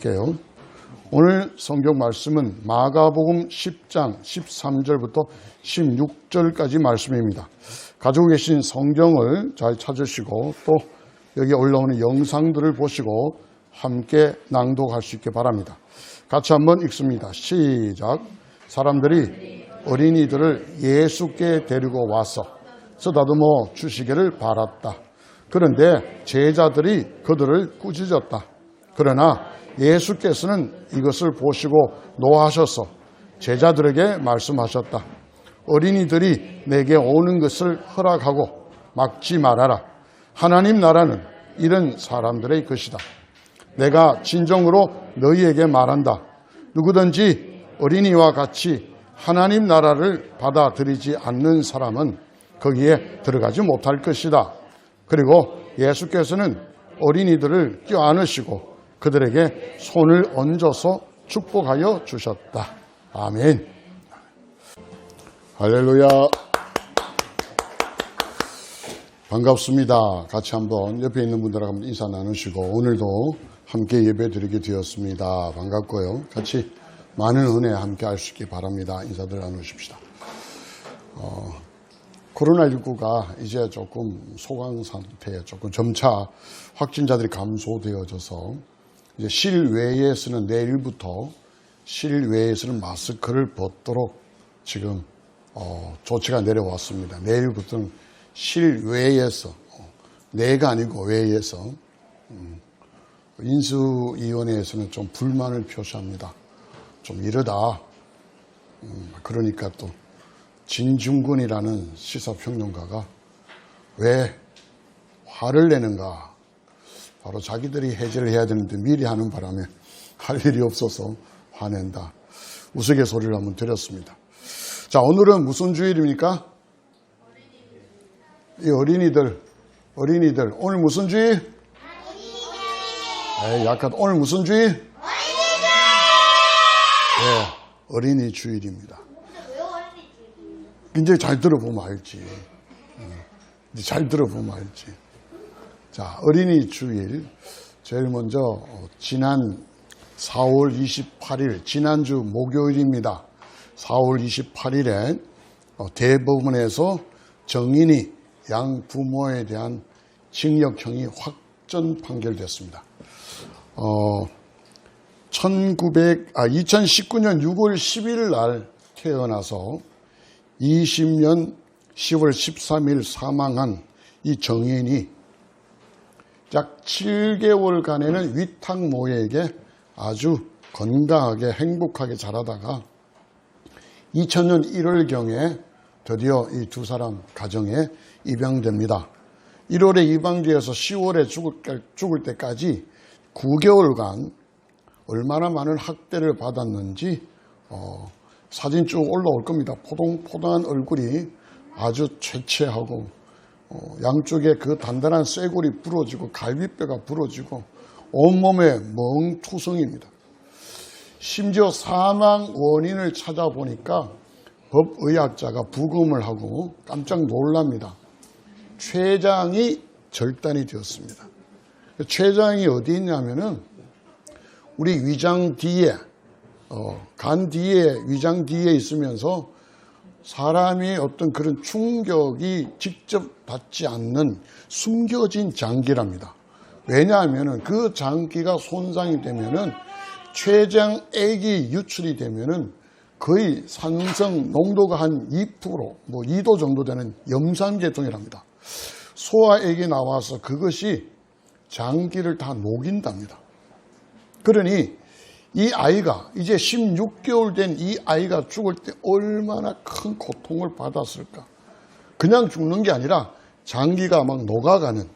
할게요. 오늘 성경 말씀은 마가복음 10장 13절부터 16절까지 말씀입니다. 가지고 계신 성경을 잘 찾으시고 또 여기 올라오는 영상들을 보시고 함께 낭독할 수 있게 바랍니다. 같이 한번 읽습니다. 시작. 사람들이 어린이들을 예수께 데리고 와서 쓰다듬어 주시기를 바랐다. 그런데 제자들이 그들을 꾸짖었다. 그러나 예수께서는 이것을 보시고 노하셔서 제자들에게 말씀하셨다. 어린이들이 내게 오는 것을 허락하고 막지 말아라. 하나님 나라는 이런 사람들의 것이다. 내가 진정으로 너희에게 말한다. 누구든지 어린이와 같이 하나님 나라를 받아들이지 않는 사람은 거기에 들어가지 못할 것이다. 그리고 예수께서는 어린이들을 껴안으시고 그들에게 손을 얹어서 축복하여 주셨다. 아멘. 할렐루야. 반갑습니다. 같이 한번 옆에 있는 분들하고 한번 인사 나누시고 오늘도 함께 예배 드리게 되었습니다. 반갑고요. 같이 많은 은혜 함께 할 수 있기 바랍니다. 인사들 나누십시다. 코로나19가 이제 조금 소강 상태에 조금 점차 확진자들이 감소되어져서 이제 실외에서는 내일부터 실외에서는 마스크를 벗도록 지금 조치가 내려왔습니다. 내일부터는 실외에서 내가 아니고 외에서 인수위원회에서는 좀 불만을 표시합니다. 좀 이러다 그러니까 또 진중근이라는 시사평론가가 왜 화를 내는가, 바로 자기들이 해제를 해야 되는데 미리 하는 바람에 할 일이 없어서 화낸다. 우스갯소리를 한번 드렸습니다. 자, 오늘은 무슨 주일입니까? 이 어린이들 오늘 무슨 주일? 약간 오늘 무슨 주일? 네, 어린이 주일입니다. 이제 잘 들어보면 알지. 이제 잘 들어보면 알지. 자, 어린이 주일. 제일 먼저 지난 4월 28일, 지난주 목요일입니다. 4월 28일에 대법원에서 정인이 양 부모에 대한 징역형이 확정 판결됐습니다. 2019년 6월 11일 날 태어나서 20년 10월 13일 사망한 이 정인이 약 7개월간에는 위탁모에게 아주 건강하게 행복하게 자라다가 2000년 1월경에 드디어 이 두 사람 가정에 입양됩니다. 1월에 입양되어서 10월에 죽을 때까지 9개월간 얼마나 많은 학대를 받았는지 사진 쭉 올라올 겁니다. 포동포동한 얼굴이 아주 죄채하고 양쪽에 그 단단한 쇠골이 부러지고 갈비뼈가 부러지고 온몸에 멍투성입니다. 심지어 사망 원인을 찾아보니까 법의학자가 부검을 하고 깜짝 놀랍니다. 췌장이 절단이 되었습니다. 췌장이 어디 있냐면은 우리 위장 뒤에 간 뒤에 위장 뒤에 있으면서 사람이 어떤 그런 충격이 직접 받지 않는 숨겨진 장기랍니다. 왜냐하면은 그 장기가 손상이 되면은 췌장액이 유출이 되면은 거의 산성 농도가 한 2%, 2도 정도 되는 염산계통이랍니다. 소화액이 나와서 그것이 장기를 다 녹인답니다. 그러니 이 아이가 이제 16개월 된 이 아이가 죽을 때 얼마나 큰 고통을 받았을까. 그냥 죽는 게 아니라 장기가 막 녹아가는,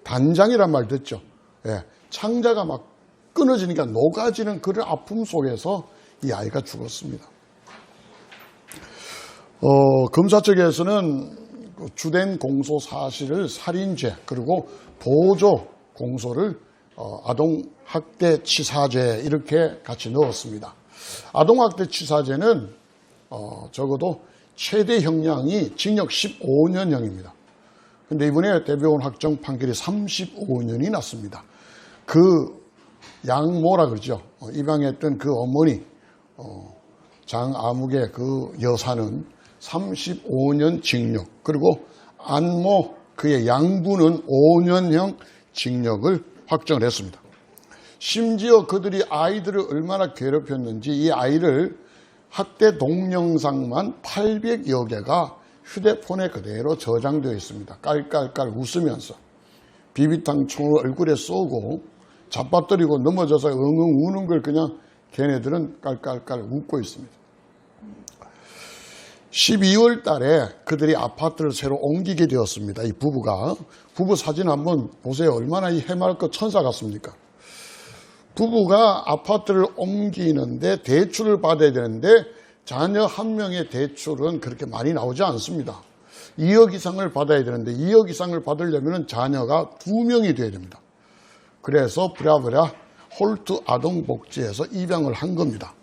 단장이란 말 듣죠. 예, 창자가 막 끊어지니까 녹아지는 그런 아픔 속에서 이 아이가 죽었습니다. 검사 측에서는 주된 공소 사실을 살인죄 그리고 보조 공소를 아동학대 치사죄 이렇게 같이 넣었습니다. 아동학대 치사죄는 적어도 최대 형량이 징역 15년형입니다. 그런데 이번에 대법원 확정 판결이 35년이 났습니다. 그 양모라 그러죠. 입양했던 그 어머니 장아묵의 그 여사는 35년 징역, 그리고 안모 그의 양부는 5년형 징역을 확정을 했습니다. 심지어 그들이 아이들을 얼마나 괴롭혔는지 이 아이를 학대 동영상만 800여 개가 휴대폰에 그대로 저장되어 있습니다. 깔깔깔 웃으면서 비비탄 총을 얼굴에 쏘고 잡아뜨리고 넘어져서 엉엉 우는 걸 그냥 걔네들은 깔깔깔 웃고 있습니다. 12월 달에 그들이 아파트를 새로 옮기게 되었습니다. 이 부부 사진 한번 보세요. 얼마나 이 해맑고 천사 같습니까? 부부가 아파트를 옮기는데 대출을 받아야 되는데 자녀 한 명의 대출은 그렇게 많이 나오지 않습니다. 2억 이상을 받아야 되는데 2억 이상을 받으려면 자녀가 2명이 돼야 됩니다. 그래서 부랴부랴 홀트 아동복지에서 입양을 한 겁니다.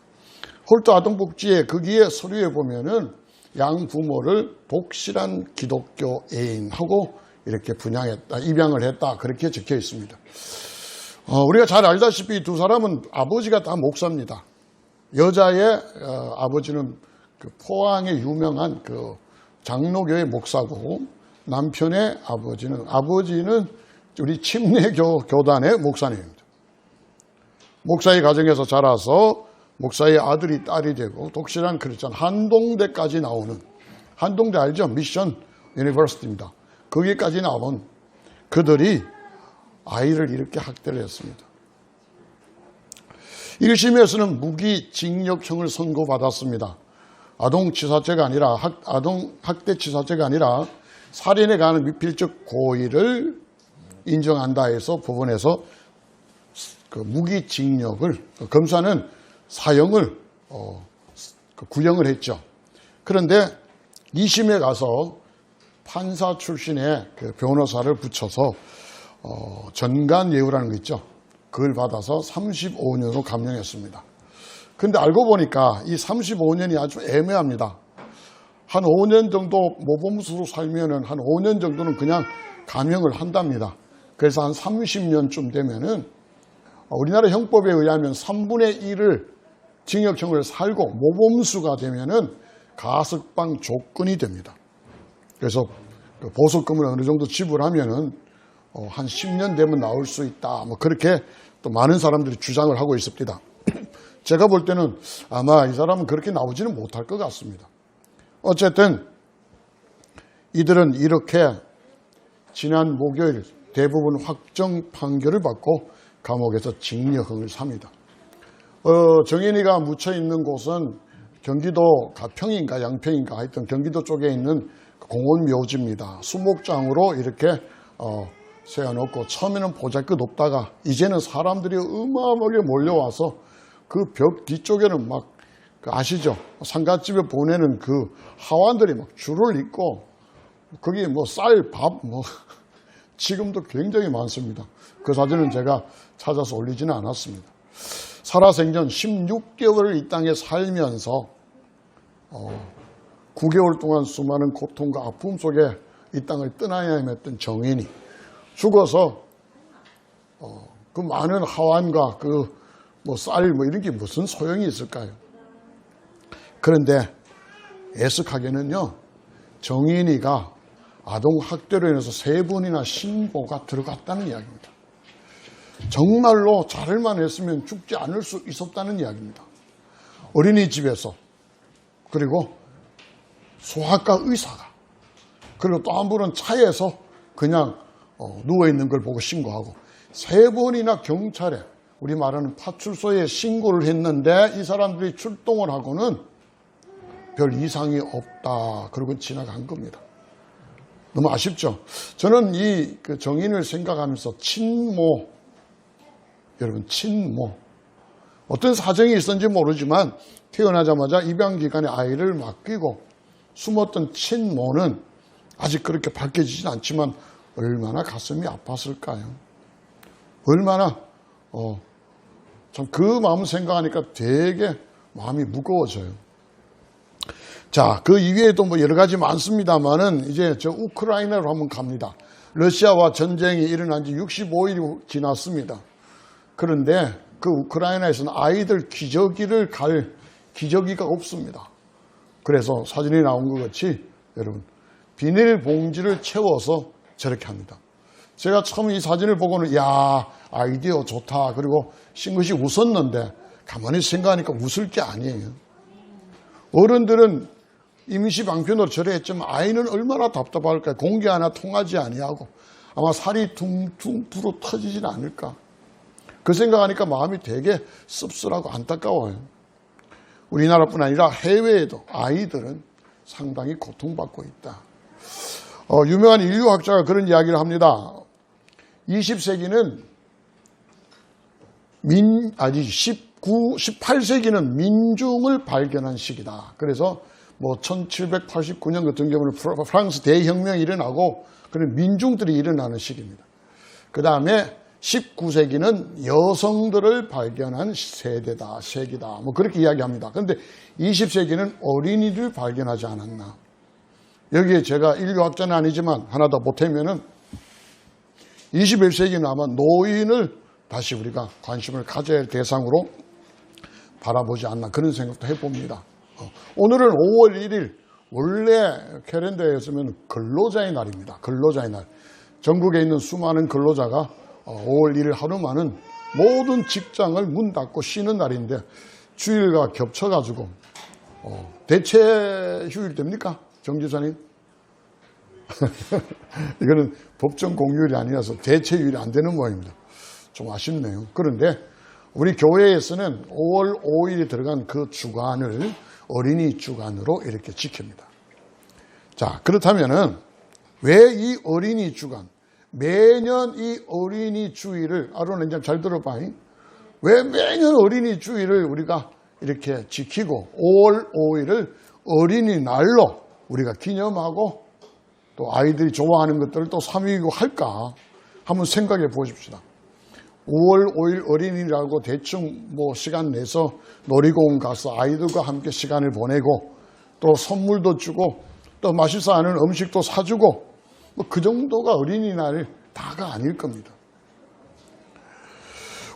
홀트 아동복지에 거기에 서류에 보면은 양부모를 독실한 기독교 애인하고 이렇게 분양했다, 입양을 했다 그렇게 적혀 있습니다. 우리가 잘 알다시피 두 사람은 아버지가 다 목사입니다. 여자의 아버지는 그 포항의 유명한 그 장로교의 목사고 남편의 아버지는 우리 침례교 교단의 목사님입니다. 목사의 가정에서 자라서 목사의 아들이 딸이 되고 독실한 크리스찬 한동대까지 나오는, 한동대 알죠? 미션 유니버시티입니다. 거기까지 나온 그들이 아이를 이렇게 학대를 했습니다. 1심에서는 무기징역형을 선고받았습니다. 아동치사죄가 아니라 아동학대치사죄가 아니라 살인에 관한 미필적 고의를 인정한다 해서 법원에서 그 무기징역을, 검사는 사형을 구형을 했죠. 그런데 2심에 가서 판사 출신의 그 변호사를 붙여서 전간예우라는 거 있죠. 그걸 받아서 35년으로 감형했습니다. 근데 알고 보니까 이 35년이 아주 애매합니다. 한 5년 정도 모범수로 살면은 한 5년 정도는 그냥 감형을 한답니다. 그래서 한 30년쯤 되면은 우리나라 형법에 의하면 3분의 1을 징역형을 살고 모범수가 되면은 가석방 조건이 됩니다. 그래서 보석금을 어느 정도 지불하면은 한 10년 되면 나올 수 있다. 뭐 그렇게 또 많은 사람들이 주장을 하고 있습니다. 제가 볼 때는 아마 이 사람은 그렇게 나오지는 못할 것 같습니다. 어쨌든 이들은 이렇게 지난 목요일 대부분 확정 판결을 받고 감옥에서 징역형을 삽니다. 정인이가 묻혀있는 곳은 경기도 가평인가 양평인가 하여튼 경기도 쪽에 있는 공원 묘지입니다. 수목장으로 이렇게 세워놓고 처음에는 보잘것없다가 이제는 사람들이 어마어마하게 몰려와서 그 벽 뒤쪽에는 막 아시죠? 상갓집에 보내는 그 하완들이 막 줄을 잇고 거기 뭐 쌀, 밥 뭐 지금도 굉장히 많습니다. 그 사진은 제가 찾아서 올리지는 않았습니다. 살아생전 16개월을 이 땅에 살면서 9개월 동안 수많은 고통과 아픔 속에 이 땅을 떠나야 했던 정인이 죽어서 그 많은 하완과 그 뭐 쌀 뭐 이런 게 무슨 소용이 있을까요? 그런데 애석하게는요, 정인이가 아동학대로 인해서 3번이나 신고가 들어갔다는 이야기입니다. 정말로 자를만 했으면 죽지 않을 수 있었다는 이야기입니다. 어린이집에서, 그리고 소아과 의사가, 그리고 또 한 분은 차에서 그냥 누워있는 걸 보고 신고하고 3번이나 경찰에, 우리 말하는 파출소에 신고를 했는데 이 사람들이 출동을 하고는 별 이상이 없다. 그러고 지나간 겁니다. 너무 아쉽죠? 저는 이 정인을 생각하면서 친모, 여러분 친모, 어떤 사정이 있었는지 모르지만 태어나자마자 입양기관에 아이를 맡기고 숨었던 친모는 아직 그렇게 밝혀지진 않지만 얼마나 가슴이 아팠을까요? 얼마나 참 그 마음 생각하니까 되게 마음이 무거워져요. 자, 그 이외에도 뭐 여러 가지 많습니다만은 이제 저 우크라이나로 한번 갑니다. 러시아와 전쟁이 일어난 지 65일이 지났습니다. 그런데 그 우크라이나에서는 아이들 기저귀를 갈 기저귀가 없습니다. 그래서 사진이 나온 것 같이 여러분 비닐봉지를 채워서 저렇게 합니다. 제가 처음 이 사진을 보고는 야 아이디어 좋다 그리고 싱긋이 웃었는데 가만히 생각하니까 웃을 게 아니에요. 어른들은 임시방편으로 저래 했지만 아이는 얼마나 답답할까요? 공기 하나 통하지 아니하고 아마 살이 퉁퉁 불어 터지진 않을까. 그 생각하니까 마음이 되게 씁쓸하고 안타까워요. 우리나라뿐 아니라 해외에도 아이들은 상당히 고통받고 있다. 유명한 인류학자가 그런 이야기를 합니다. 20세기는 18세기는 민중을 발견한 시기다. 그래서 1789년 같은 경우는 프랑스 대혁명이 일어나고 그런 민중들이 일어나는 시기입니다. 그 다음에 19세기는 여성들을 발견한 세대다, 세기다. 그렇게 이야기합니다. 그런데 20세기는 어린이를 발견하지 않았나. 여기에 제가 인류학자는 아니지만 하나 더 보태면은 21세기는 아마 노인을 다시 우리가 관심을 가져야 할 대상으로 바라보지 않나 그런 생각도 해봅니다. 오늘은 5월 1일 원래 캘린더였으면 근로자의 날입니다. 근로자의 날. 전국에 있는 수많은 근로자가 5월 1일 하루만은 모든 직장을 문 닫고 쉬는 날인데 주일과 겹쳐가지고 대체 휴일 됩니까? 정 지사님? 이거는 법정 공휴일이 아니라서 대체 휴일이 안 되는 모양입니다. 좀 아쉽네요. 그런데 우리 교회에서는 5월 5일이 들어간 그 주간을 어린이 주간으로 이렇게 지킵니다. 자, 그렇다면은 왜 이 어린이 주간, 매년 이 어린이 주일을, 아론은 이제 잘 들어봐. 왜 매년 어린이 주일을 우리가 이렇게 지키고 5월 5일을 어린이날로 우리가 기념하고 또 아이들이 좋아하는 것들을 또 삼위고 할까 한번 생각해 보십시다. 5월 5일 어린이라고 대충 시간 내서 놀이공원 가서 아이들과 함께 시간을 보내고 또 선물도 주고 또 맛있어 하는 음식도 사주고 그 정도가 어린이날 다가 아닐 겁니다.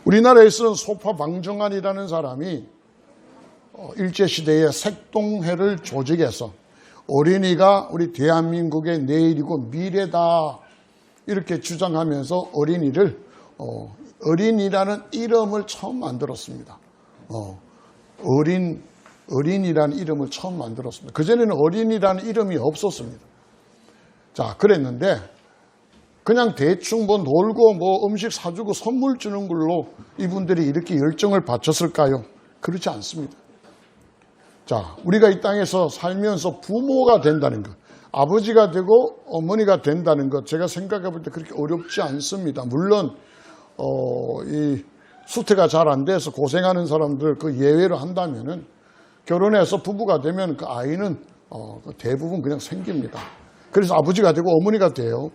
우리나라에서는 소파 방정환이라는 사람이 일제시대에 색동회를 조직해서 어린이가 우리 대한민국의 내일이고 미래다 이렇게 주장하면서 어린이라는 이름을 처음 만들었습니다. 어린이라는 이름을 처음 만들었습니다. 그전에는 어린이라는 이름이 없었습니다. 자, 그랬는데 그냥 대충 놀고 음식 사주고 선물 주는 걸로 이분들이 이렇게 열정을 바쳤을까요? 그렇지 않습니다. 자, 우리가 이 땅에서 살면서 부모가 된다는 것, 아버지가 되고 어머니가 된다는 것, 제가 생각해 볼 때 그렇게 어렵지 않습니다. 물론 이 수태가 잘 안 돼서 고생하는 사람들 그 예외로 한다면은 결혼해서 부부가 되면 그 아이는 대부분 그냥 생깁니다. 그래서 아버지가 되고 어머니가 돼요.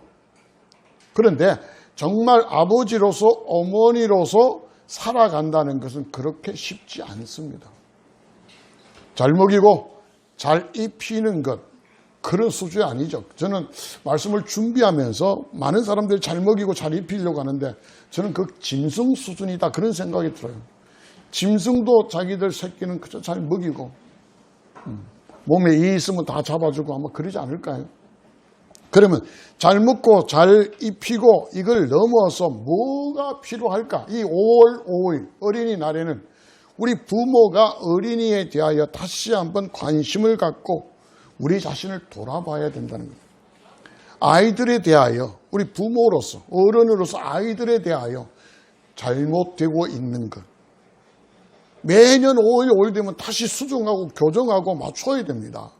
그런데 정말 아버지로서 어머니로서 살아간다는 것은 그렇게 쉽지 않습니다. 잘 먹이고 잘 입히는 것 그런 수준이 아니죠. 저는 말씀을 준비하면서 많은 사람들이 잘 먹이고 잘 입히려고 하는데 저는 그 짐승 수준이다 그런 생각이 들어요. 짐승도 자기들 새끼는 그저 잘 먹이고 몸에 이 있으면 다 잡아주고 아마 그러지 않을까요? 그러면 잘 먹고 잘 입히고 이걸 넘어서 뭐가 필요할까? 이 5월 5일 어린이날에는 우리 부모가 어린이에 대하여 다시 한번 관심을 갖고 우리 자신을 돌아봐야 된다는 겁니다. 아이들에 대하여 우리 부모로서 어른으로서 아이들에 대하여 잘못되고 있는 것 매년 5월 되면 다시 수정하고 교정하고 맞춰야 됩니다.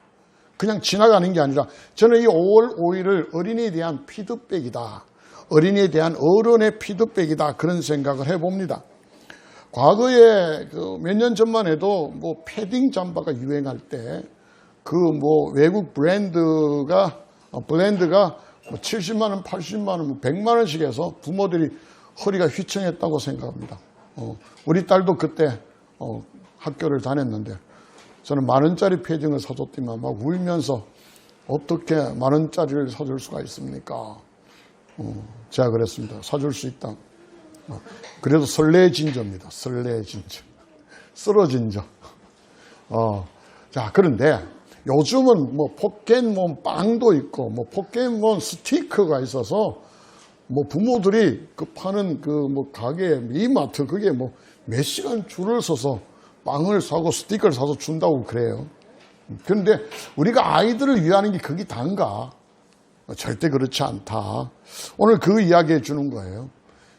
그냥 지나가는 게 아니라 저는 이 5월 5일을 어린이에 대한 피드백이다. 어린이에 대한 어른의 피드백이다. 그런 생각을 해봅니다. 과거에 몇 년 전만 해도 패딩 잠바가 유행할 때 그 외국 브랜드가 70만 원, 80만 원, 100만 원씩 해서 부모들이 허리가 휘청했다고 생각합니다. 우리 딸도 그때 학교를 다녔는데 저는 10,000원짜리 패딩을 사줬더니만 막 울면서 어떻게 10,000원짜리를 사줄 수가 있습니까? 제가 그랬습니다. 사줄 수 있다. 그래도 설레진저입니다. 설레진저. 쓰러진저. 자, 그런데 요즘은 뭐 포켓몬 빵도 있고 뭐 포켓몬 스티커가 있어서 뭐 부모들이 그 파는 그 뭐 가게 이마트 그게 뭐 몇 시간 줄을 서서 빵을 사고 스티커를 사서 준다고 그래요. 그런데 우리가 아이들을 위하는 게 그게 단가? 절대 그렇지 않다. 오늘 그 이야기 해주는 거예요.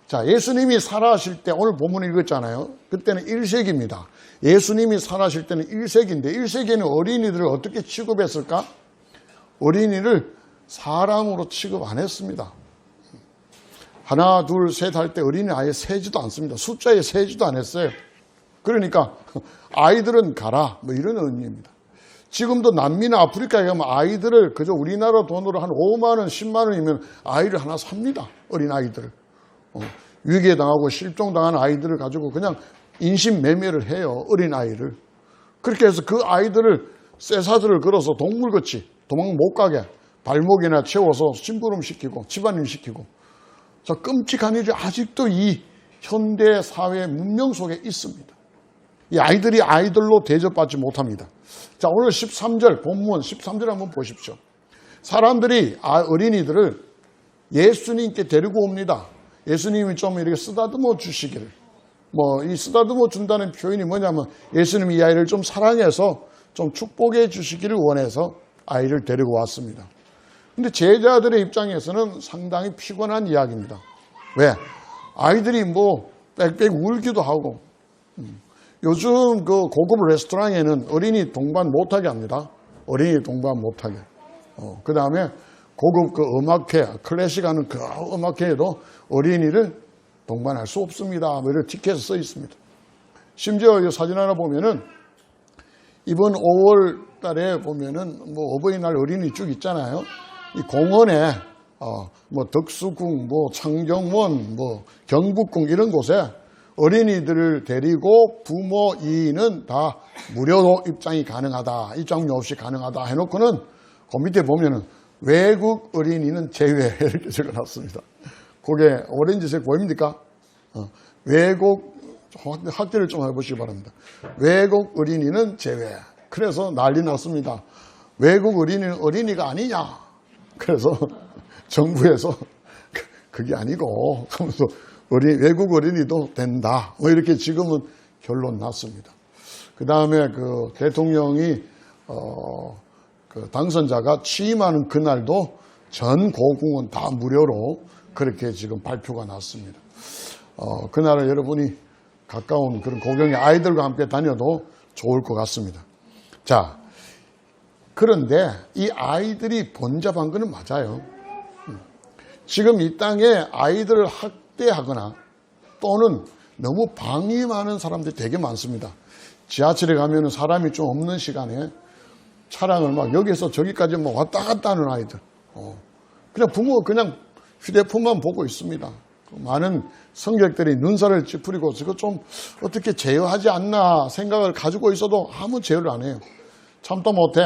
자, 예수님이 살아가실 때 오늘 본문 읽었잖아요. 그때는 1세기입니다. 예수님이 살아가실 때는 1세기인데 1세기에는 어린이들을 어떻게 취급했을까? 어린이를 사람으로 취급 안 했습니다. 하나, 둘, 셋 할 때 어린이 아예 세지도 않습니다. 숫자에 세지도 안 했어요. 그러니까 아이들은 가라 뭐 이런 의미입니다. 지금도 남미나 아프리카에 가면 아이들을 그저 우리나라 돈으로 한 5만 원, 10만 원이면 아이를 하나 삽니다. 어린 아이들을. 위기에 당하고 실종당한 아이들을 가지고 그냥 인신매매를 해요. 어린 아이를. 그렇게 해서 그 아이들을 쇠사슬을 걸어서 동물같이 도망 못 가게 발목이나 채워서 심부름시키고 집안일 시키고. 저 끔찍한 일이 아직도 이 현대 사회 문명 속에 있습니다. 이 아이들이 아이들로 대접받지 못합니다. 자, 오늘 13절 본문 13절 한번 보십시오. 사람들이 어린이들을 예수님께 데리고 옵니다. 예수님이 좀 이렇게 쓰다듬어 주시기를. 뭐 이 쓰다듬어 준다는 표현이 뭐냐면 예수님이 이 아이를 좀 사랑해서 좀 축복해 주시기를 원해서 아이를 데리고 왔습니다. 근데 제자들의 입장에서는 상당히 피곤한 이야기입니다. 왜? 아이들이 뭐 빽빽 울기도 하고 요즘 그 고급 레스토랑에는 어린이 동반 못하게 합니다. 어린이 동반 못하게. 그 다음에 고급 그 음악회, 클래식하는 그 음악회에도 어린이를 동반할 수 없습니다. 뭐 이런 티켓에 써 있습니다. 심지어 이 사진 하나 보면은 이번 5월 달에 보면은 뭐 어버이날 어린이 쭉 있잖아요. 이 공원에 뭐 덕수궁, 뭐 창경원, 뭐 경북궁 이런 곳에 어린이들을 데리고 부모 이인은 다 무료로 입장이 가능하다. 입장료 없이 가능하다 해놓고는 그 밑에 보면은 외국 어린이는 제외 이렇게 적어놨습니다. 그게 오렌지색 보입니까? 외국 확대를 좀 해보시기 바랍니다. 외국 어린이는 제외. 그래서 난리 났습니다. 외국 어린이는 어린이가 아니냐? 그래서 정부에서 그게 아니고 하면서 외국 어린이도 된다. 뭐 이렇게 지금은 결론 났습니다. 그 다음에 그 대통령이 그 당선자가 취임하는 그날도 전 고궁은 다 무료로 그렇게 지금 발표가 났습니다. 그날은 여러분이 가까운 그런 고경에 아이들과 함께 다녀도 좋을 것 같습니다. 자, 그런데 이 아이들이 번잡한 거는 맞아요. 지금 이 땅에 아이들을 학대하거나 또는 너무 방임하는 사람들이 되게 많습니다. 지하철에 가면 사람이 좀 없는 시간에 차량을 막 여기서 저기까지 막 왔다 갔다 하는 아이들. 그냥 부모 그냥 휴대폰만 보고 있습니다. 많은 성격들이 눈살을 찌푸리고 이거 좀 어떻게 제어하지 않나 생각을 가지고 있어도 아무 제어를 안 해요. 참도 못해.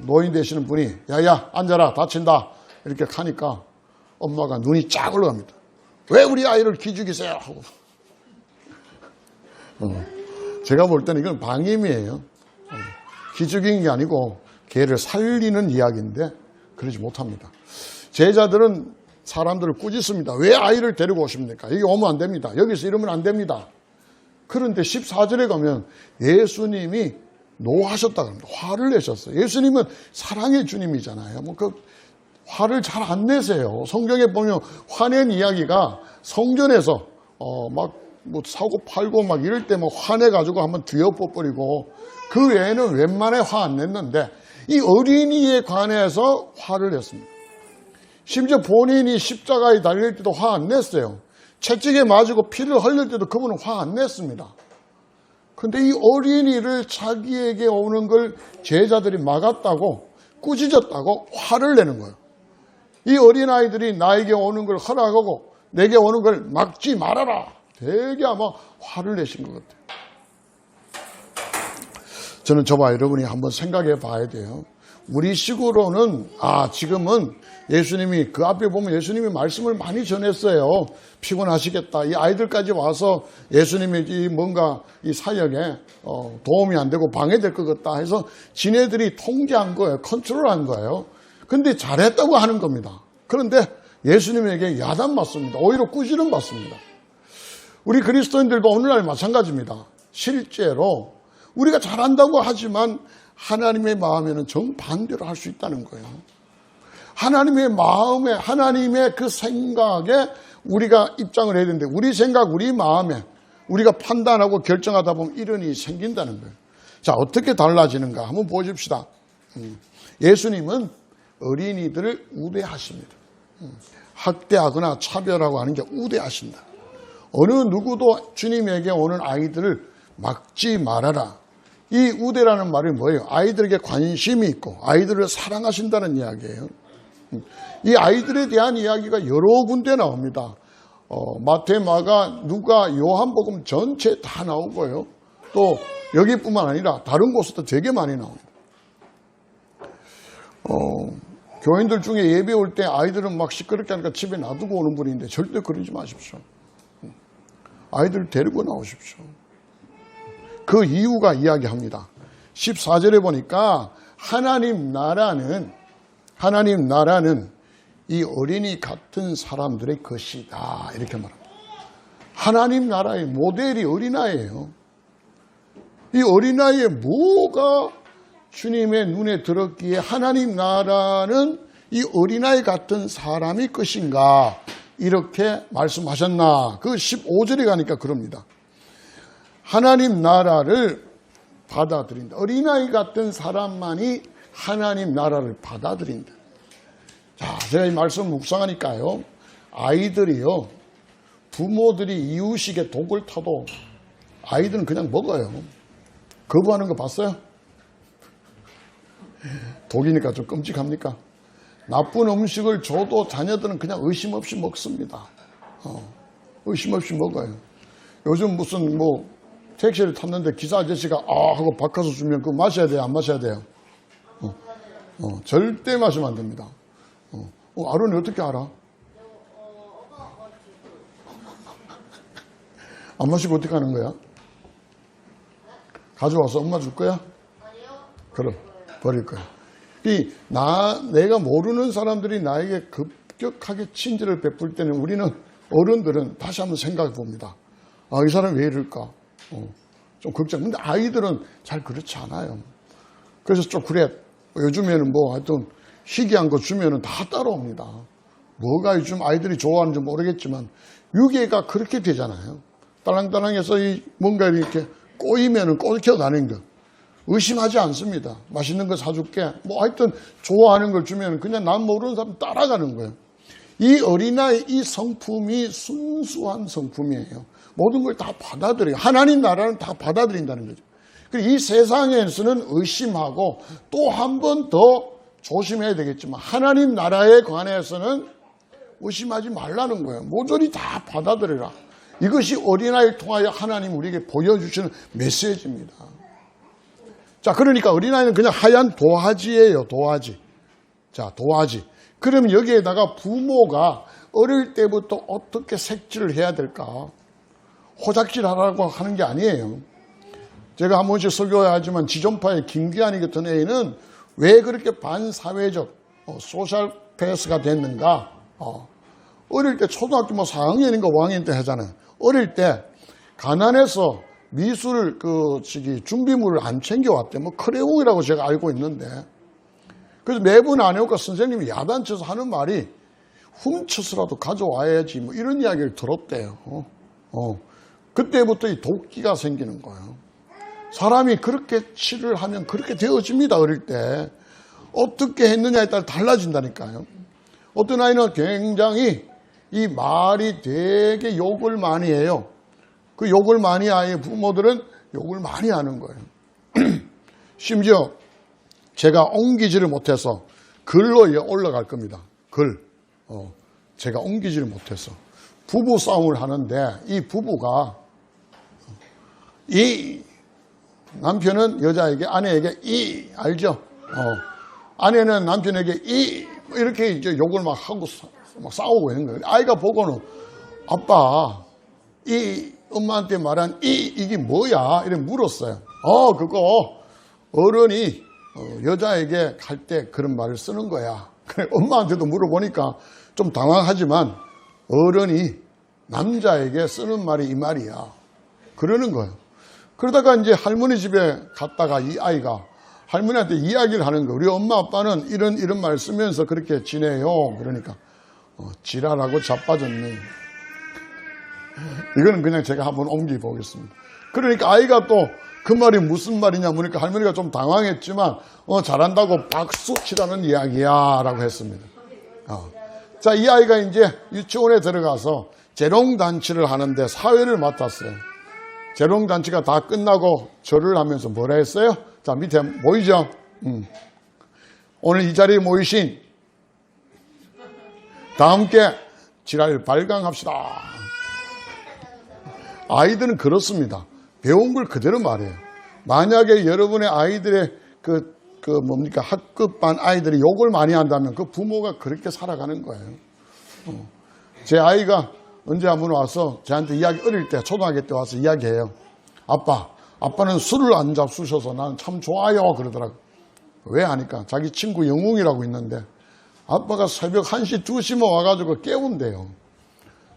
노인 되시는 분이 야야 앉아라 다친다 이렇게 하니까 엄마가 눈이 쫙 올라갑니다. 왜 우리 아이를 기죽이세요? 하고. 제가 볼 때는 이건 방임이에요. 기죽인 게 아니고 걔를 살리는 이야기인데 그러지 못합니다. 제자들은 사람들을 꾸짖습니다. 왜 아이를 데리고 오십니까? 여기 오면 안 됩니다. 여기서 이러면 안 됩니다. 그런데 14절에 가면 예수님이 노하셨다고 합니다. 화를 내셨어요. 예수님은 사랑의 주님이잖아요. 뭐 그 화를 잘 안 내세요. 성경에 보면 화낸 이야기가 성전에서 막 뭐 사고 팔고 막 이럴 때 뭐 화내가지고 한번 뒤엎어버리고 그 외에는 웬만해 화 안 냈는데 이 어린이에 관해서 화를 냈습니다. 심지어 본인이 십자가에 달릴 때도 화 안 냈어요. 채찍에 맞고 피를 흘릴 때도 그분은 화 안 냈습니다. 근데 이 어린이를 자기에게 오는 걸 제자들이 막았다고 꾸짖었다고 화를 내는 거예요. 이 어린아이들이 나에게 오는 걸 허락하고 내게 오는 걸 막지 말아라. 되게 아마 화를 내신 것 같아요. 저는 저와 여러분이 한번 생각해 봐야 돼요. 우리식으로는 지금은 예수님이 그 앞에 보면 예수님이 말씀을 많이 전했어요. 피곤하시겠다. 이 아이들까지 와서 예수님이 뭔가 이 사역에 도움이 안 되고 방해될 것 같다 해서 지네들이 통제한 거예요. 컨트롤한 거예요. 근데 잘했다고 하는 겁니다. 그런데 예수님에게 야단 맞습니다. 오히려 꾸지름 받습니다. 우리 그리스도인들도 오늘날 마찬가지입니다. 실제로 우리가 잘한다고 하지만 하나님의 마음에는 정반대로 할 수 있다는 거예요. 하나님의 마음에, 하나님의 그 생각에 우리가 입장을 해야 되는데 우리 생각, 우리 마음에 우리가 판단하고 결정하다 보면 이런 일이 생긴다는 거예요. 자, 어떻게 달라지는가 한번 보십시다. 예수님은 어린이들을 우대하십니다. 학대하거나 차별하고 하는 게 우대하신다. 어느 누구도 주님에게 오는 아이들을 막지 말아라. 이 우대라는 말이 뭐예요? 아이들에게 관심이 있고 아이들을 사랑하신다는 이야기예요. 이 아이들에 대한 이야기가 여러 군데 나옵니다. 마태, 마가, 누가, 요한복음 전체 다 나오고요. 또 여기뿐만 아니라 다른 곳에도 되게 많이 나옵니다. 교인들 중에 예배 올 때 아이들은 막 시끄럽게 하니까 집에 놔두고 오는 분인데 절대 그러지 마십시오. 아이들 데리고 나오십시오. 그 이유가 이야기합니다. 14절에 보니까 하나님 나라는 이 어린이 같은 사람들의 것이다. 이렇게 말합니다. 하나님 나라의 모델이 어린아이예요. 이 어린아이에 뭐가 주님의 눈에 들었기에 하나님 나라는 이 어린아이 같은 사람이 것인가 이렇게 말씀하셨나. 그 15절에 가니까 그럽니다. 하나님 나라를 받아들인다. 어린아이 같은 사람만이 하나님 나라를 받아들인다. 자, 제가 이 말씀 묵상하니까요. 아이들이요. 부모들이 이유식에 독을 타도 아이들은 그냥 먹어요. 거부하는 거 봤어요? 독이니까 좀 끔찍합니까? 나쁜 음식을 줘도 자녀들은 그냥 의심 없이 먹습니다. 의심 없이 먹어요. 요즘 무슨 택시를 탔는데 기사 아저씨가 하고 바꿔서 주면 그거 마셔야 돼요? 안 마셔야 돼요? 절대 마시면 안 됩니다. 아론이 어떻게 알아? 안 마시고 어떻게 하는 거야? 가져와서 엄마 줄 거야? 그럼 버릴 거야. 내가 모르는 사람들이 나에게 급격하게 친절을 베풀 때는 우리는 어른들은 다시 한번 생각해 봅니다. 이 사람 왜 이럴까? 좀 걱정. 근데 아이들은 잘 그렇지 않아요. 그래서 좀 그래. 요즘에는 하여튼 희귀한 거 주면은 다 따라옵니다. 뭐가 요즘 아이들이 좋아하는지 모르겠지만 유괴가 그렇게 되잖아요. 딸랑딸랑해서 뭔가 이렇게 꼬이면은 꼴켜 다니는 거. 의심하지 않습니다. 맛있는 거 사줄게. 하여튼 좋아하는 걸 주면 그냥 난 모르는 사람 따라가는 거예요. 이 어린아이 이 성품이 순수한 성품이에요. 모든 걸 다 받아들여요. 하나님 나라는 다 받아들인다는 거죠. 그리고 이 세상에서는 의심하고 또 한 번 더 조심해야 되겠지만 하나님 나라에 관해서는 의심하지 말라는 거예요. 모조리 다 받아들여라. 이것이 어린아이를 통하여 하나님 우리에게 보여주시는 메시지입니다. 자, 그러니까 어린아이는 그냥 하얀 도화지예요. 도화지. 자, 도화지. 그럼 여기에다가 부모가 어릴 때부터 어떻게 색칠을 해야 될까? 호작질하라고 하는 게 아니에요. 제가 한 번씩 설교하지만 지존파의 김기환이 같은 애는 왜 그렇게 반사회적 소셜 패스가 됐는가? 어릴 때 초등학교 4학년인가 5학년 때 하잖아요. 어릴 때 가난해서 미술 준비물을 안 챙겨왔대. 크레용이라고 제가 알고 있는데. 그래서 매번 안 해오니까 선생님이 야단쳐서 하는 말이 훔쳐서라도 가져와야지 이런 이야기를 들었대요. 그때부터 이 도끼가 생기는 거예요. 사람이 그렇게 칠을 하면 그렇게 되어집니다. 어릴 때. 어떻게 했느냐에 따라 달라진다니까요. 어떤 아이는 굉장히 이 말이 되게 욕을 많이 해요. 그 욕을 많이 아이의 부모들은 욕을 많이 하는 거예요. 심지어 제가 옮기지를 못해서 글로 올라갈 겁니다. 글. 제가 옮기지를 못해서. 부부 싸움을 하는데 이 부부가 이 남편은 여자에게 아내에게 알죠? 아내는 남편에게 이렇게 이제 욕을 막 하고 막 싸우고 있는 거예요. 아이가 보고는 아빠 이 엄마한테 말한 이게 뭐야? 이렇게 물었어요. 그거 어른이 여자에게 갈 때 그런 말을 쓰는 거야. 그래, 엄마한테도 물어보니까 좀 당황하지만 어른이 남자에게 쓰는 말이 이 말이야. 그러는 거예요. 그러다가 이제 할머니 집에 갔다가 이 아이가 할머니한테 이야기를 하는 거예요. 우리 엄마 아빠는 이런 말 쓰면서 그렇게 지내요. 그러니까 지랄하고 자빠졌네. 이거는 그냥 제가 한번 옮겨 보겠습니다. 그러니까 아이가 또 그 말이 무슨 말이냐 보니까 할머니가 좀 당황했지만 잘한다고 박수 치라는 이야기야 라고 했습니다. 자, 이 아이가 이제 유치원에 들어가서 재롱잔치를 하는데 사회를 맡았어요. 재롱잔치가 다 끝나고 절을 하면서 뭐라 했어요? 자, 밑에 보이죠? 오늘 이 자리에 모이신 다 함께 지랄 발광합시다. 아이들은 그렇습니다. 배운 걸 그대로 말해요. 만약에 여러분의 아이들의 뭡니까 학급반 아이들이 욕을 많이 한다면 그 부모가 그렇게 살아가는 거예요. 제 아이가 언제 한번 와서 저한테 어릴 때 초등학교 때 와서 이야기해요. 아빠는 술을 안 잡수셔서 나는 참 좋아요 그러더라고요. 왜 하니까 자기 친구 영웅이라고 있는데 아빠가 새벽 1시 2시만 와가지고 깨운대요.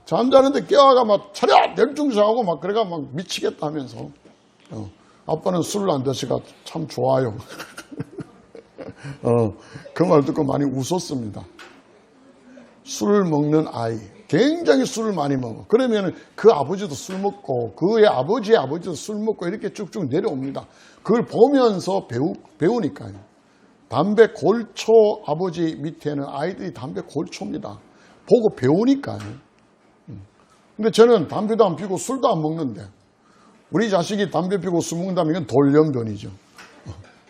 잠자는데 깨워가 막 차렷 열중사하고 막 그래가 막 미치겠다 하면서 아빠는 술을 안 드시가 참 좋아요. 그 말 듣고 많이 웃었습니다. 술을 먹는 아이, 굉장히 술을 많이 먹어. 그러면 그 아버지도 술 먹고 그의 아버지의 아버지도 술 먹고 이렇게 쭉쭉 내려옵니다. 그걸 보면서 배우니까요. 담배 골초 아버지 밑에는 아이들이 담배 골초입니다. 보고 배우니까요. 근데 저는 담배도 안 피고 술도 안 먹는데 우리 자식이 담배 피고 술 먹는다면 이건 돌연변이죠.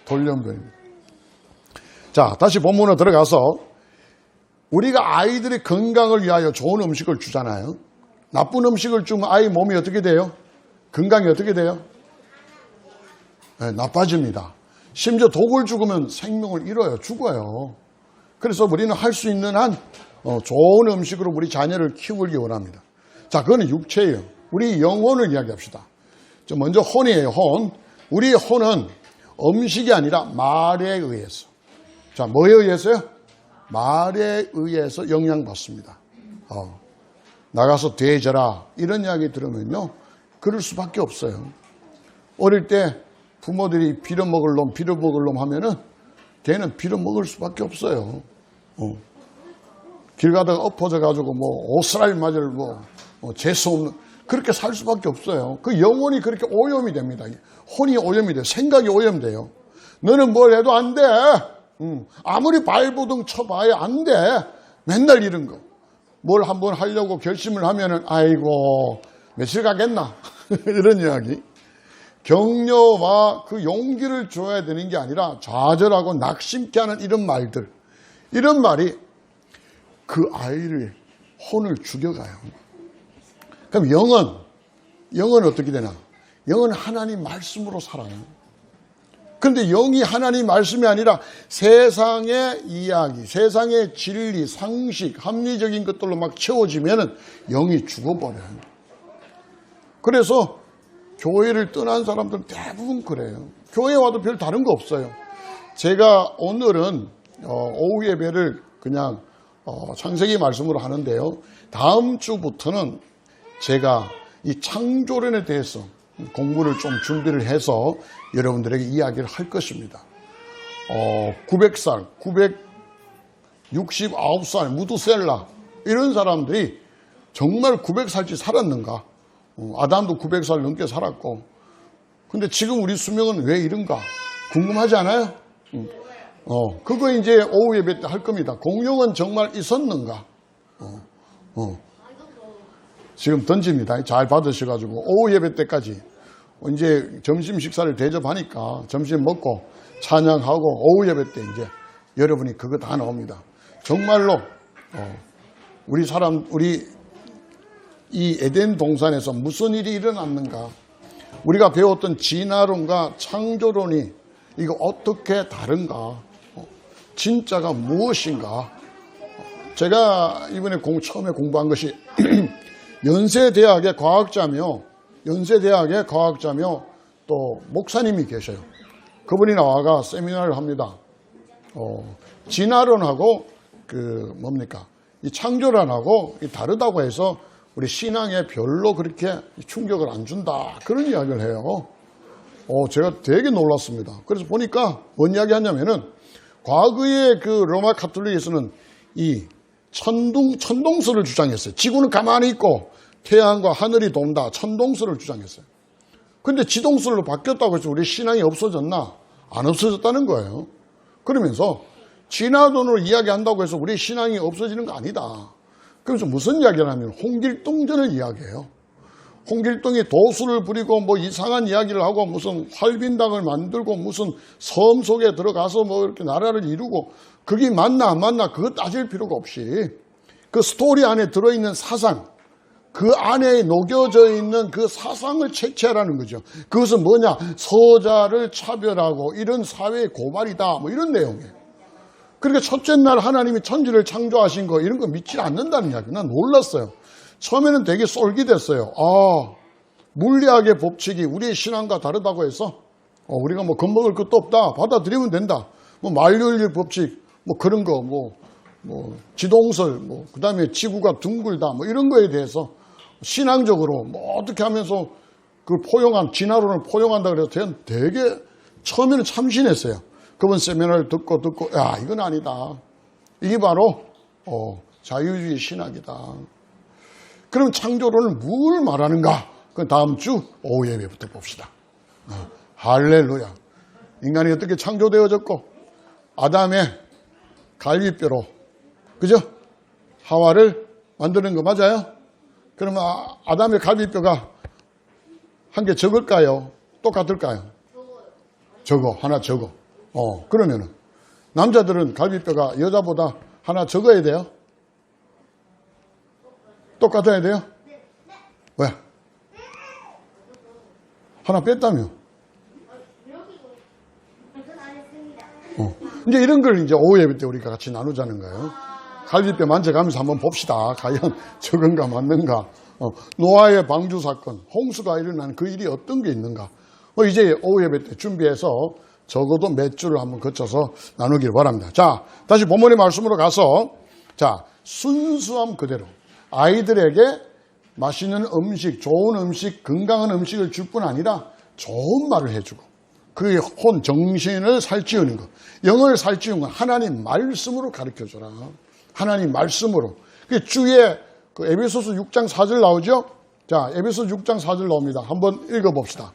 돌연변입니다. 자, 다시 본문으로 들어가서 우리가 아이들의 건강을 위하여 좋은 음식을 주잖아요. 나쁜 음식을 주면 아이 몸이 어떻게 돼요? 건강이 어떻게 돼요? 네, 나빠집니다. 심지어 독을 죽으면 생명을 잃어요. 죽어요. 그래서 우리는 할 수 있는 한 좋은 음식으로 우리 자녀를 키우기 원합니다. 자, 그거는 육체예요. 우리 영혼을 이야기합시다. 먼저 혼이에요. 혼. 우리의 혼은 음식이 아니라 말에 의해서. 자, 뭐에 의해서요? 말에 의해서 영향받습니다. 나가서 돼져라 이런 이야기 들으면요 그럴 수밖에 없어요. 어릴 때 부모들이 빌어먹을 놈 하면은 걔는 빌어먹을 수밖에 없어요. 길 가다가 엎어져 가지고 오스라일 맞을 재수 없는 그렇게 살 수밖에 없어요. 그 영혼이 그렇게 오염이 됩니다. 혼이 오염이 돼요. 생각이 오염돼요. 너는 뭘 해도 안 돼. 아무리 발부둥 쳐봐야 안 돼. 맨날 이런 거. 뭘 한번 하려고 결심을 하면은 아이고 며칠 가겠나. 이런 이야기. 격려와 그 용기를 줘야 되는 게 아니라 좌절하고 낙심케 하는 이런 말들. 이런 말이 그 아이를 혼을 죽여가요. 그럼 영은 어떻게 되나? 영은 하나님 말씀으로 살아요. 그런데 영이 하나님 말씀이 아니라 세상의 이야기, 세상의 진리, 상식, 합리적인 것들로 막 채워지면 영이 죽어버려요. 그래서 교회를 떠난 사람들은 대부분 그래요. 교회 와도 별 다른 거 없어요. 제가 오늘은 오후 예배를 그냥 창세기 말씀으로 하는데요. 다음 주부터는 제가 이 창조론에 대해서 공부를 좀 준비를 해서 여러분들에게 이야기를 할 것입니다. 900살, 969살 무두셀라 이런 사람들이 정말 900살치 살았는가? 아담도 900살 넘게 살았고 근데 지금 우리 수명은 왜 이런가? 궁금하지 않아요? 그거 이제 오후 예배 때 할 겁니다. 공룡은 정말 있었는가? 지금 던집니다. 잘 받으셔가지고 오후 예배 때까지 이제 점심 식사를 대접하니까 점심 먹고 찬양하고 오후 예배 때 이제 여러분이 그거 다 나옵니다. 정말로 우리 이 에덴 동산에서 무슨 일이 일어났는가? 우리가 배웠던 진화론과 창조론이 이거 어떻게 다른가? 진짜가 무엇인가? 제가 이번에 처음에 공부한 것이 연세대학의 과학자며 또 목사님이 계셔요. 그분이 나와가 세미나를 합니다. 진화론하고 이 창조론하고 다르다고 해서 우리 신앙에 별로 그렇게 충격을 안 준다. 그런 이야기를 해요. 제가 되게 놀랐습니다. 그래서 보니까 뭔 이야기 하냐면은 과거의 그 로마 카톨릭에서는 이 천동설을 주장했어요. 지구는 가만히 있고 태양과 하늘이 돈다. 천동설을 주장했어요. 근데 지동설로 바뀌었다고 해서 우리 신앙이 없어졌나? 안 없어졌다는 거예요. 그러면서 진화론으로 이야기한다고 해서 우리 신앙이 없어지는 거 아니다. 그래서 무슨 이야기를 하면 홍길동전을 이야기해요. 홍길동이 도수를 부리고 뭐 이상한 이야기를 하고 무슨 활빈당을 만들고 무슨 섬 속에 들어가서 뭐 이렇게 나라를 이루고 그게 맞나 안 맞나 그거 따질 필요가 없이 그 스토리 안에 들어있는 사상, 그 안에 녹여져 있는 그 사상을 채취하라는 거죠. 그것은 뭐냐? 서자를 차별하고 이런 사회의 고발이다. 뭐 이런 내용이에요. 그러니까 첫째 날 하나님이 천지를 창조하신 거 이런 거 믿지 않는다는 이야기. 난 놀랐어요. 처음에는 되게 쏠깃했어요. 물리학의 법칙이 우리의 신앙과 다르다고 해서 우리가 뭐 겁먹을 것도 없다. 받아들이면 된다. 뭐 만료인의 법칙 뭐 그런 거 뭐 지동설 그 다음에 지구가 둥글다 뭐 이런 거에 대해서 신앙적으로 뭐 어떻게 하면서 그 진화론을 포용한다 그래서 되게 처음에는 참신했어요. 그분 세미나를 듣고 야 이건 아니다. 이게 바로 자유주의 신학이다. 그럼 창조론은 뭘 말하는가? 그 다음 주 오후 예배부터 봅시다. 할렐루야. 인간이 어떻게 창조되어졌고 아담의 갈비뼈로 그죠? 하와를 만드는 거 맞아요? 그러면 아담의 갈비뼈가 한 개 적을까요? 똑같을까요? 하나 적어. 그러면은 남자들은 갈비뼈가 여자보다 하나 적어야 돼요? 똑같아야 돼요? 왜? 하나 뺐다며? 이제 이런 걸 이제 오후 예배 때 우리가 같이 나누자는 거예요. 갈비뼈 만져가면서 한번 봅시다. 과연 적은가 맞는가. 노아의 방주 사건, 홍수가 일어난 그 일이 어떤 게 있는가. 이제 오후 예배 때 준비해서 적어도 몇 줄을 한번 거쳐서 나누길 바랍니다. 자, 다시 본문의 말씀으로 가서 자, 순수함 그대로 아이들에게 맛있는 음식, 좋은 음식, 건강한 음식을 줄 뿐 아니라 좋은 말을 해주고 그의 정신을 살찌우는 것, 영을 살찌우는 건 하나님 말씀으로 가르쳐줘라. 하나님 말씀으로. 주에 에베소서 6장 4절 나오죠? 자, 에베소서 6장 4절 나옵니다. 한번 읽어봅시다.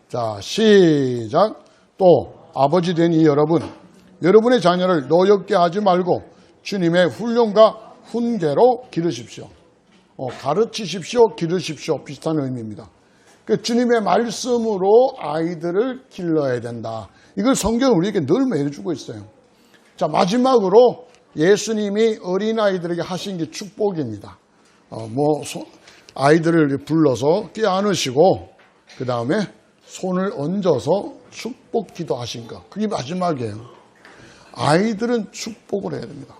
자, 시작. 또 아버지 된 이 여러분의 자녀를 노엽게 하지 말고 주님의 훈련과 훈계로 기르십시오. 가르치십시오, 기르십시오. 비슷한 의미입니다. 주님의 말씀으로 아이들을 길러야 된다. 이걸 성경은 우리에게 늘 매해주고 있어요. 자, 마지막으로 예수님이 어린아이들에게 하신 게 축복입니다. 아이들을 불러서 껴안으시고 그 다음에 손을 얹어서 축복 기도하신 거. 그게 마지막이에요. 아이들은 축복을 해야 됩니다.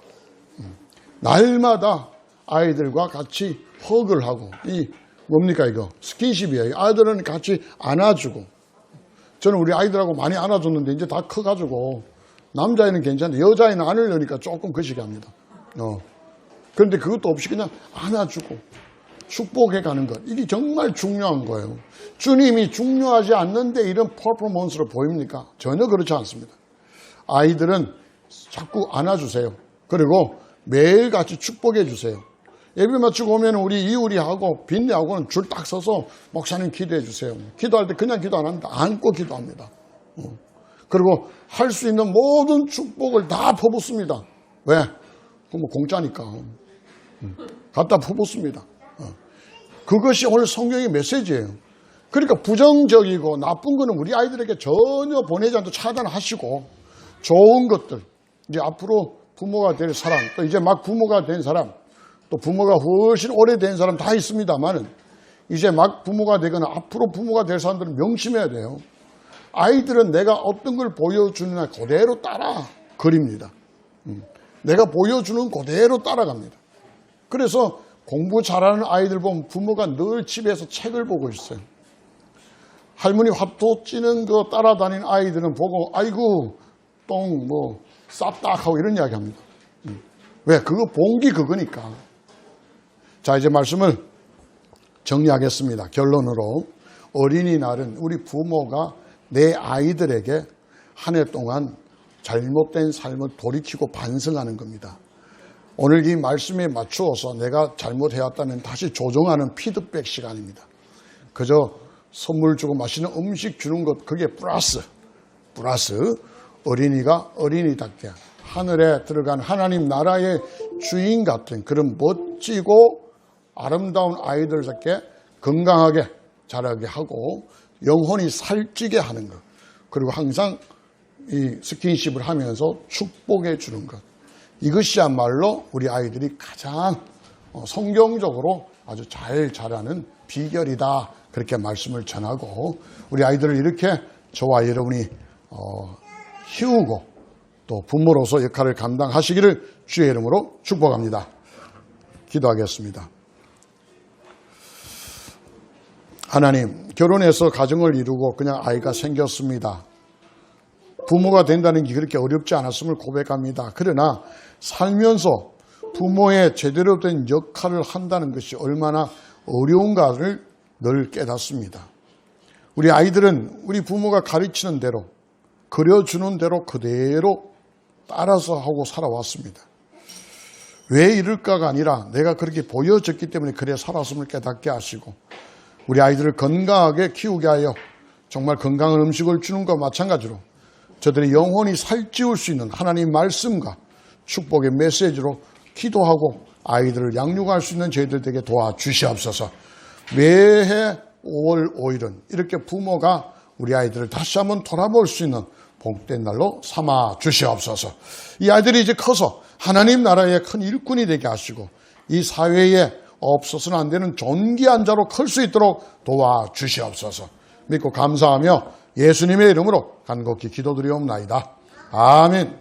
날마다 아이들과 같이 허그를 하고 뭡니까 이거? 스킨십이에요. 아이들은 같이 안아주고 저는 우리 아이들하고 많이 안아줬는데 이제 다 커가지고 남자애는 괜찮은데 여자애는 안으려니까 조금 거시기 합니다. 그런데 그것도 없이 그냥 안아주고 축복해 가는 것. 이게 정말 중요한 거예요. 주님이 중요하지 않는데 이런 퍼포먼스로 보입니까? 전혀 그렇지 않습니다. 아이들은 자꾸 안아주세요. 그리고 매일같이 축복해 주세요. 예배 마치고 오면 우리 이우리하고 빈내하고는 줄 딱 서서 목사님 기도해 주세요. 기도할 때 그냥 기도 안 합니다. 안고 기도합니다. 그리고 할 수 있는 모든 축복을 다 퍼붓습니다. 왜? 그럼 공짜니까. 갖다 퍼붓습니다. 그것이 오늘 성경의 메시지예요. 그러니까 부정적이고 나쁜 거는 우리 아이들에게 전혀 보내지 않고 차단하시고 좋은 것들, 이제 앞으로 부모가 될 사람, 또 이제 막 부모가 된 사람, 또 부모가 훨씬 오래된 사람 다 있습니다만은 이제 막 부모가 되거나 앞으로 부모가 될 사람들은 명심해야 돼요. 아이들은 내가 어떤 걸 보여주느냐 그대로 따라 그립니다. 내가 보여주는 그대로 따라갑니다. 그래서 공부 잘하는 아이들 보면 부모가 늘 집에서 책을 보고 있어요. 할머니 화토 찌는 거 따라다니는 아이들은 보고 아이고 똥 뭐 쌉딱하고 이런 이야기 합니다. 왜? 그거 본기 그거니까. 자, 이제 말씀을 정리하겠습니다. 결론으로 어린이날은 우리 부모가 내 아이들에게 한 해 동안 잘못된 삶을 돌이키고 반성하는 겁니다. 오늘 이 말씀에 맞추어서 내가 잘못해왔다면 다시 조정하는 피드백 시간입니다. 그저 선물 주고 맛있는 음식 주는 것 그게 플러스 어린이가 어린이답게 하늘에 들어간 하나님 나라의 주인 같은 그런 멋지고 아름다운 아이들답게 건강하게 자라게 하고 영혼이 살찌게 하는 것, 그리고 항상 이 스킨십을 하면서 축복해 주는 것, 이것이야말로 우리 아이들이 가장 성경적으로 아주 잘 자라는 비결이다, 그렇게 말씀을 전하고 우리 아이들을 이렇게 저와 여러분이 키우고 또 부모로서 역할을 감당하시기를 주의 이름으로 축복합니다. 기도하겠습니다. 하나님, 결혼해서 가정을 이루고 그냥 아이가 생겼습니다. 부모가 된다는 게 그렇게 어렵지 않았음을 고백합니다. 그러나 살면서 부모의 제대로 된 역할을 한다는 것이 얼마나 어려운가를 늘 깨닫습니다. 우리 아이들은 우리 부모가 가르치는 대로, 그려주는 대로 그대로 따라서 하고 살아왔습니다. 왜 이럴까가 아니라 내가 그렇게 보여졌기 때문에 그래 살았음을 깨닫게 하시고 우리 아이들을 건강하게 키우게 하여 정말 건강한 음식을 주는 것과 마찬가지로 저들의 영혼이 살찌울 수 있는 하나님 말씀과 축복의 메시지로 기도하고 아이들을 양육할 수 있는 저희들 에게 도와주시옵소서. 매해 5월 5일은 이렇게 부모가 우리 아이들을 다시 한번 돌아볼 수 있는 복된 날로 삼아 주시옵소서. 이 아이들이 이제 커서 하나님 나라의 큰 일꾼이 되게 하시고 이 사회에 없어서는 안 되는 존귀한 자로 클 수 있도록 도와주시옵소서. 믿고 감사하며 예수님의 이름으로 간곡히 기도드리옵나이다. 아멘.